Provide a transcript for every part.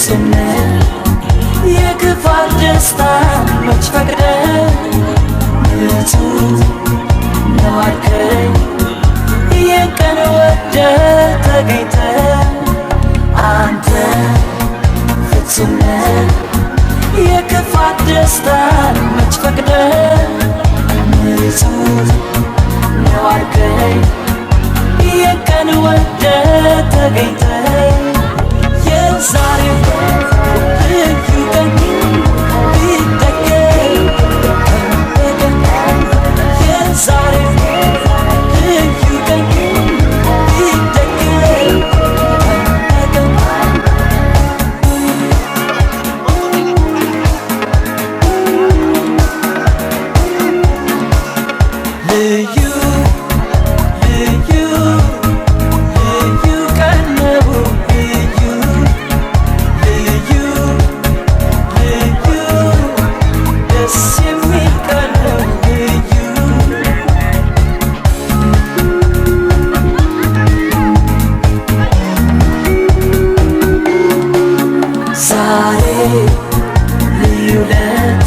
ፍጹም የክፋት ደስታ መች ፈቅደ ንጹህ ነው አልከኝ የቀን ወደ ተገኝተ አንተ ፍጹም የክፋት ደስታ መች ፈቅደ ንጹህ ነው አልከኝ የቀን ወደ ተገኝተ የዛሬው ልዩ ቀን ቢደገም የዛሬው ልዩ ቀን ቢደገም ልዩ ዛሬ ልዩ ለት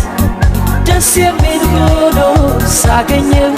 ደስ የሚል ሆኖ ሳገኘው